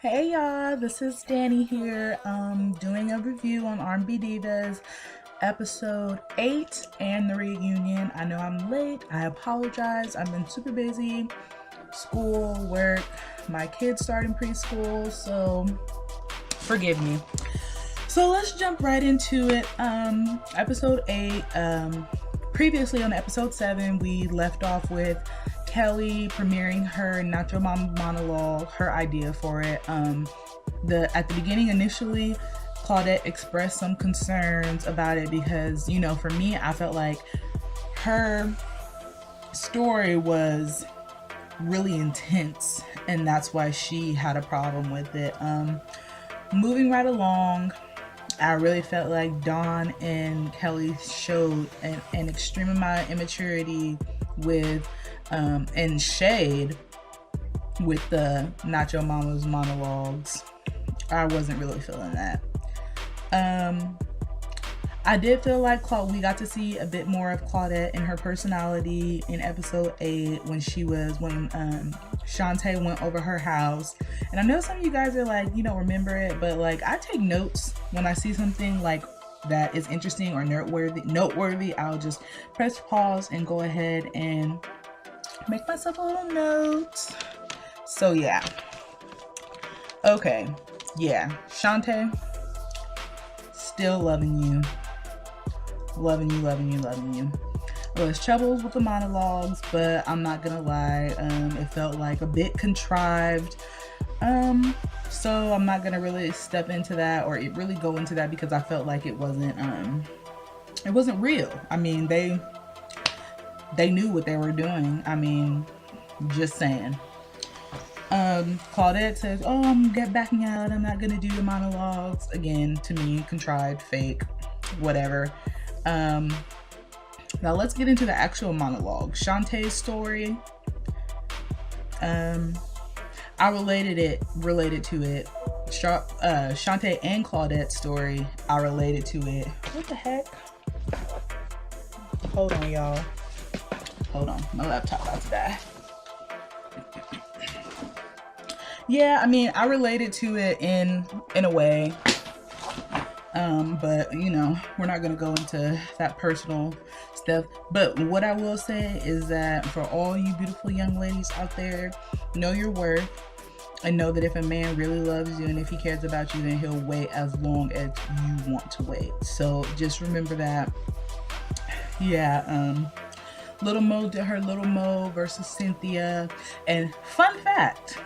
Hey y'all, this is Danny here, doing a review on R&B Divas, episode 8 and the reunion. I know I'm late, I apologize, I've been super busy, school, work, my kids starting preschool, so forgive me. So let's jump right into it. Episode 8, previously on episode 7, we left off with Kelly premiering her Nacho Mama monologue, her idea for it. At the beginning, initially, Claudette expressed some concerns about it because, for me, I felt like her story was really intense, and that's why she had a problem with it. Moving right along, I really felt like Dawn and Kelly showed an extreme amount of immaturity with and shade with the Nacho Mama's monologues. I wasn't really feeling that. I did feel like we got to see a bit more of Claudette and her personality in episode 8 when Shantae went over her house. And I know some of you guys are like, you don't remember it, but like I take notes when I see something like that is interesting or noteworthy. I'll just press pause and go ahead and make myself a little note. So yeah. Okay. Yeah. Shantae, still loving you. Loving you. There was troubles with the monologues, but I'm not gonna lie, it felt like a bit contrived. So I'm not gonna really step into that or really go into that because I felt like it wasn't real. I mean, they knew what they were doing. I mean, just saying. Claudette says, "Oh, I'm backing out. I'm not gonna do the monologues again." To me, contrived, fake, whatever. Now let's get into the actual monologue. Shantae's story. I related to it. Shantae and Claudette's story. I related to it. What the heck? Hold on, y'all. Hold on, my laptop about to die. Yeah, I mean, I related to it in a way. But we're not gonna go into that personal stuff. But what I will say is that for all you beautiful young ladies out there, know your worth and know that if a man really loves you and if he cares about you, then he'll wait as long as you want to wait. So just remember that. Yeah, Little Mo did her Little Mo versus Cynthia. And fun fact,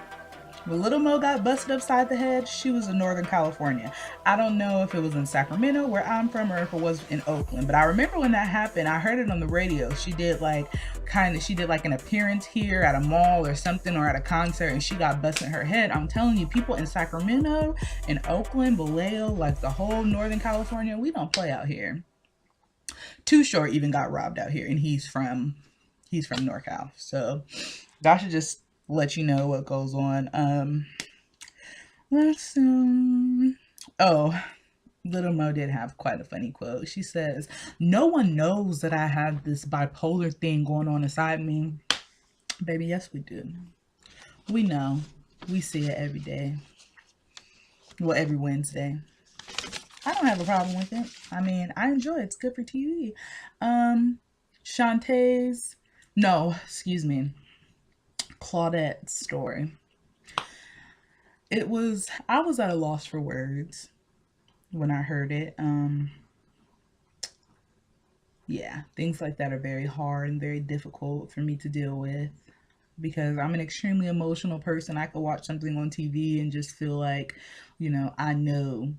when Little Mo got busted upside the head, she was in Northern California. I don't know if it was in Sacramento, where I'm from, or if it was in Oakland. But I remember when that happened, I heard it on the radio. She did like an appearance here at a mall or something, or at a concert, and she got busted in her head. I'm telling you, people in Sacramento, in Oakland, Vallejo, like the whole Northern California, we don't play out here. Too Short even got robbed out here, and he's from NorCal. So that should just let you know what goes on. Let's oh, Little Mo did have quite a funny quote. She says, "No one knows that I have this bipolar thing going on inside me." Baby, yes we do. We know. We see it every day. Well, every Wednesday. I don't have a problem with it. I mean, I enjoy it. It's good for TV. Shantae's, no, excuse me, Claudette's story. I was at a loss for words when I heard it. Yeah, things like that are very hard and very difficult for me to deal with because I'm an extremely emotional person. I could watch something on TV and just feel like, I know,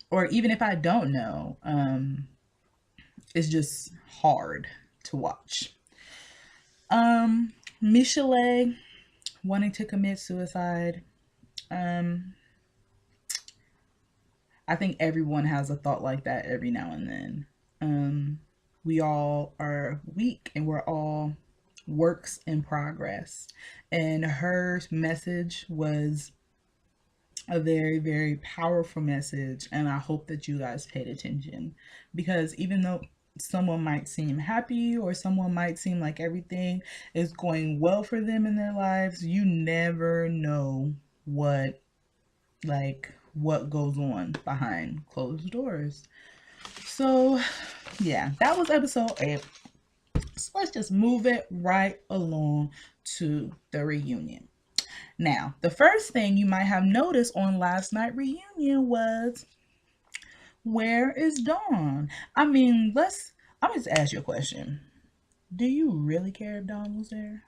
or even if I don't know, it's just hard to watch. Michelet wanting to commit suicide. Um, I think everyone has a thought like that every now and then. We all are weak and we're all works in progress. And her message was a very, very powerful message. And I hope that you guys paid attention because even though someone might seem happy or someone might seem like everything is going well for them in their lives, you never know what like what goes on behind closed doors. So, yeah, that was episode 8. So let's just move it right along to the reunion. Now, the first thing you might have noticed on last night reunion was, where is Dawn? I mean, I'm just ask you a question. Do you really care if Dawn was there?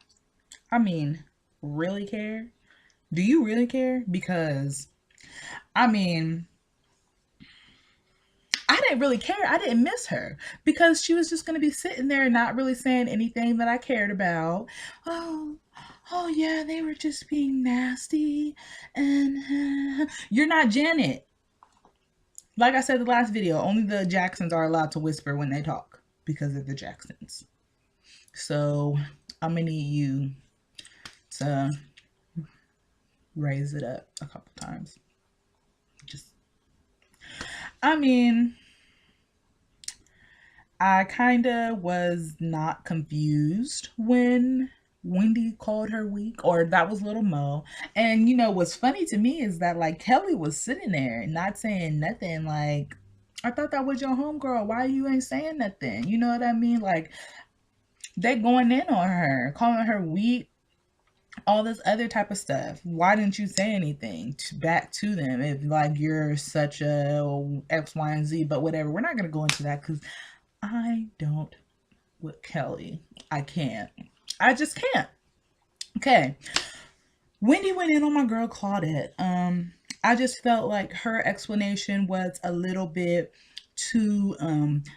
I mean, really care? Do you really care? Because I mean, I didn't really care. I didn't miss her because she was just going to be sitting there not really saying anything that I cared about. Oh, oh yeah, they were just being nasty. And you're not Janet. Like I said the last video, only the Jacksons are allowed to whisper when they talk because of the Jacksons. So I'm going to need you to raise it up a couple times. Just, I mean, I kind of was not confused when Wendy called her weak, or that was Little Mo. And what's funny to me is that like Kelly was sitting there not saying nothing. Like, I thought that was your homegirl. Why you ain't saying nothing? You know what I mean? Like, they going in on her, calling her weak, all this other type of stuff. Why didn't you say anything back to them if like you're such a X, Y, and Z? But whatever. We're not gonna go into that because I don't with Kelly. I can't. I just can't. Okay. Wendy went in on my girl Claudette. I just felt like her explanation was a little bit too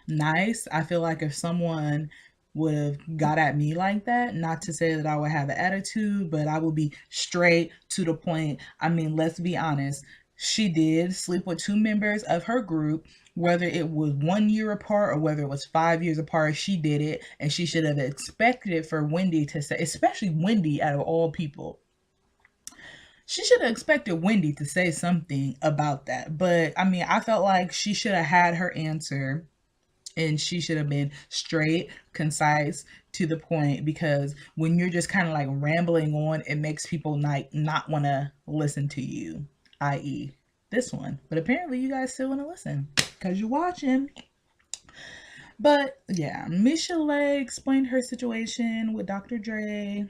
nice. I feel like if someone would have got at me like that, not to say that I would have an attitude, but I would be straight to the point. I mean, let's be honest. She did sleep with 2 members of her group, whether it was 1 year apart or whether it was 5 years apart. She did it, and she should have expected it for Wendy to say, especially Wendy out of all people. She should have expected Wendy to say something about that. But I mean, I felt like she should have had her answer and she should have been straight, concise, to the point, because when you're just kind of like rambling on, it makes people not want to listen to you, i.e. this one. But apparently you guys still want to listen because you're watching. But yeah, Michelle explained her situation with Dr. Dre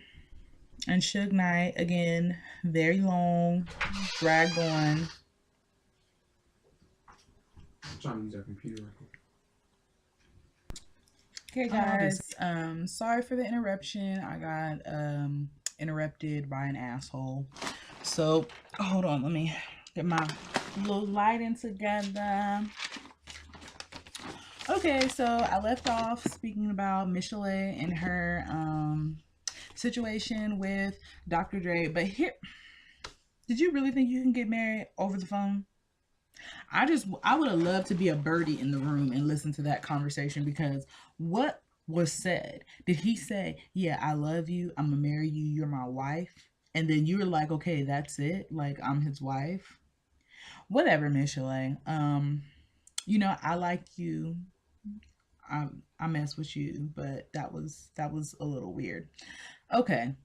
and Suge Knight. Again, very long, dragged on. I'm trying to use that computer real quick. Okay, guys. Sorry for the interruption. I got interrupted by an asshole. So hold on, let me get my little lighting together. Okay, so I left off speaking about Michelle and her situation with Dr. Dre. But here, did you really think you can get married over the phone? I would have loved to be a birdie in the room and listen to that conversation, because what was said? Did he say, "Yeah, I love you. I'm gonna marry you. You're my wife," and then you were like, "Okay, that's it. Like I'm his wife." Whatever, Michelle. I like you. I mess with you, but that was a little weird. Okay.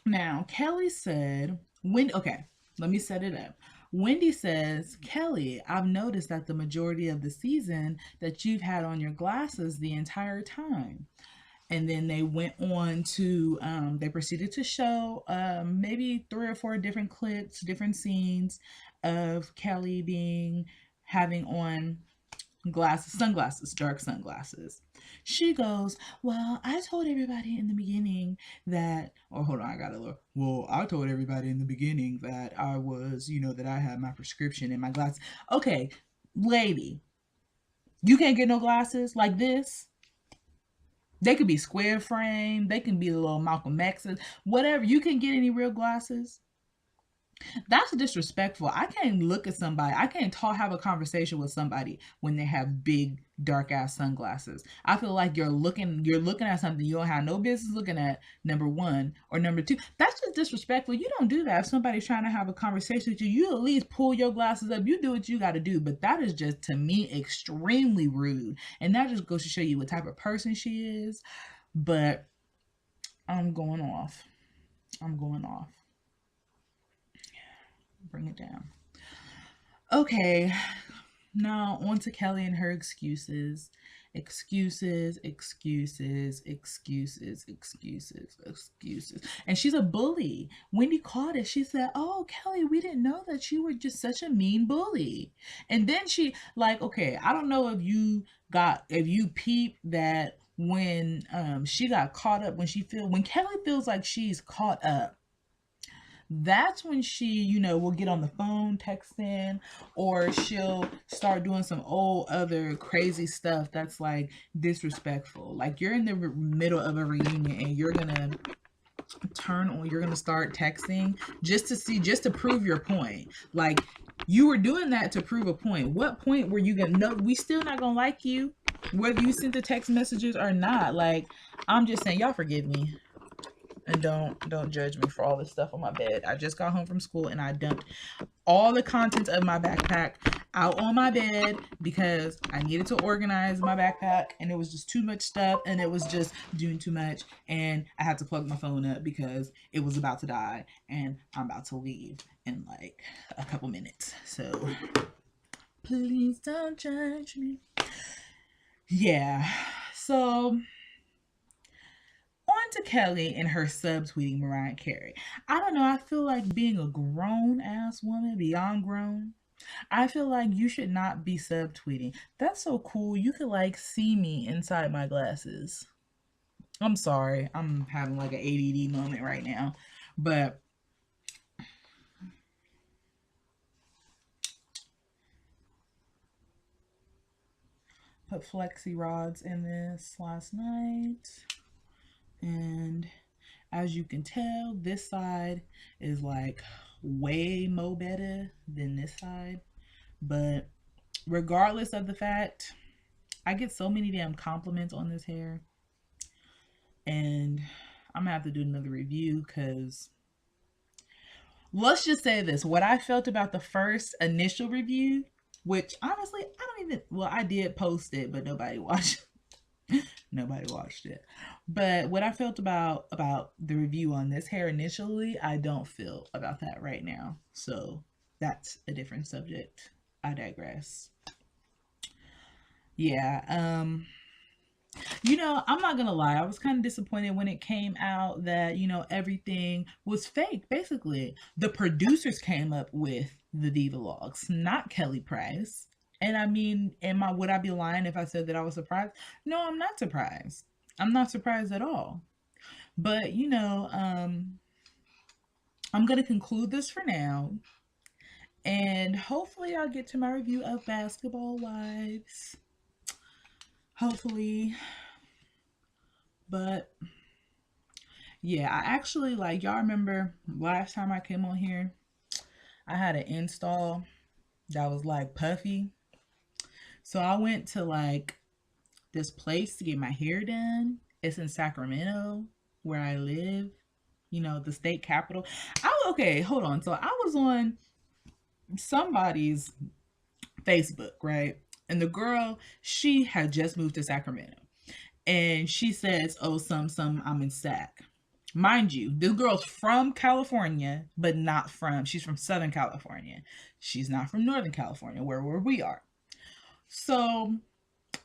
Now, Kelly said, when, okay, let me set it up. Wendy says, Kelly, I've noticed that the majority of the season that you've had on your glasses the entire time. And then they went on to, they proceeded to show maybe 3 or 4 different clips, different scenes of Kelly having on sunglasses, dark sunglasses. She goes, "Well, I told everybody in the beginning that, or hold on, I got to look. Well, I told everybody in the beginning that I was, that I had my prescription and my glasses." Okay, lady, you can't get no glasses like this. They could be square frame, they can be the little Malcolm X's, whatever. You can get any real glasses. That's disrespectful. I can't look at somebody. I can't have a conversation with somebody when they have big dark ass sunglasses. I feel like you're looking at something you don't have no business looking at, number one, or number two. That's just disrespectful. You don't do that if somebody's trying to have a conversation with you. You at least pull your glasses up. You do what you got to do. But that is just, to me, extremely rude. And that just goes to show you what type of person she is. But I'm going off. bring it down. Okay, now on to Kelly and her excuses. Excuses, excuses, excuses, excuses, excuses. And she's a bully. Wendy caught it. She said, "Oh, Kelly, we didn't know that you were just such a mean bully." And then she, like, okay, I don't know if you peeped that when she got caught up, when Kelly feels like she's caught up, that's when she, will get on the phone texting, or she'll start doing some old other crazy stuff that's like disrespectful. Like, you're in the middle of a reunion and you're gonna start texting just to prove your point. Like, you were doing that to prove a point. What point were you gonna know? We still not gonna like you whether you sent the text messages or not. Like, I'm just saying, y'all forgive me. And don't judge me for all this stuff on my bed. I just got home from school and I dumped all the contents of my backpack out on my bed because I needed to organize my backpack, and it was just too much stuff and it was just doing too much, and I had to plug my phone up because it was about to die and I'm about to leave in like a couple minutes. So please don't judge me. Yeah. So on to Kelly and her subtweeting Mariah Carey. I don't know. I feel like being a grown ass woman, beyond grown, I feel like you should not be subtweeting. That's so cool. You could like see me inside my glasses. I'm sorry. I'm having like an ADD moment right now. But put flexi rods in this last night. And as you can tell, this side is like way more better than this side. But regardless of the fact, I get so many damn compliments on this hair. And I'm gonna have to do another review because let's just say this. What I felt about the first initial review, which honestly, I don't even, well, I did post it, but nobody watched nobody watched it. But what I felt about the review on this hair initially, I don't feel about that right now. So that's a different subject. I digress. Yeah, I'm not gonna lie, I was kind of disappointed when it came out that, everything was fake, basically. The producers came up with the Diva logs, not Kelly Price. And I mean, would I be lying if I said that I was surprised? No, I'm not surprised. I'm not surprised at all. But, I'm gonna conclude this for now. And hopefully I'll get to my review of Basketball Wives. Hopefully. But yeah, I actually, like, y'all remember last time I came on here, I had an install that was like puffy. So I went to like this place to get my hair done. It's in Sacramento where I live, the state capital. Okay, hold on. So I was on somebody's Facebook, right? And the girl, she had just moved to Sacramento. And she says, "Oh, I'm in Sac." Mind you, this girl's from California, but she's from Southern California. She's not from Northern California, where we are. So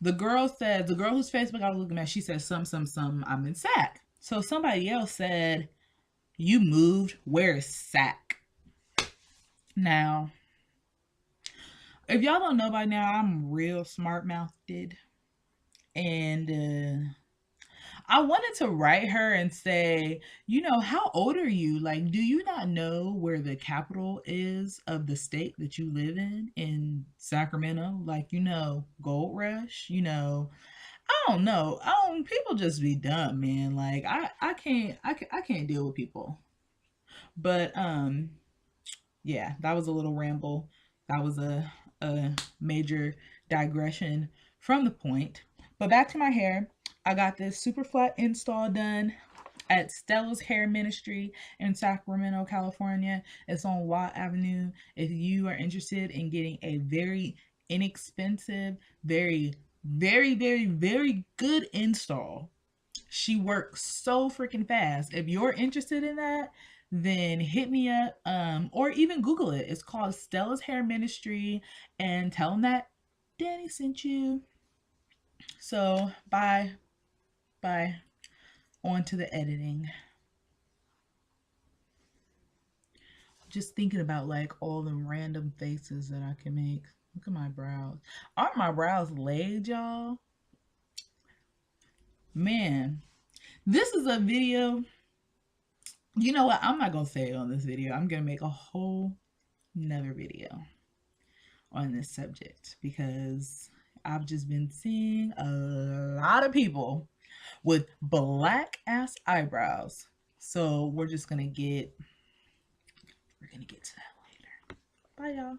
the girl whose Facebook I was looking at, she said, I'm in Sac. So somebody else said, "You moved? Where is Sac?" Now, if y'all don't know by now, I'm real smart mouthed. And I wanted to write her and say, how old are you? Like, do you not know where the capital is of the state that you live in Sacramento? Like, Gold Rush, I don't know. People just be dumb, man. Like, I can't deal with people. But yeah, that was a little ramble. That was a major digression from the point. But back to my hair. I got this super flat install done at Stella's Hair Ministry in Sacramento, California. It's on Watt Avenue. If you are interested in getting a very inexpensive, very, very, very, very good install, she works so freaking fast. If you're interested in that, then hit me up, or even Google it. It's called Stella's Hair Ministry, and tell them that Danny sent you. So bye. On to the editing. Just thinking about like all the random faces that I can make. Look at my brows. Aren't my brows laid, y'all? Man, this is a video. You know what? I'm not gonna say it on this video. I'm gonna make a whole another video on this subject because I've just been seeing a lot of people with black ass eyebrows. So we're gonna get to that later. Bye y'all.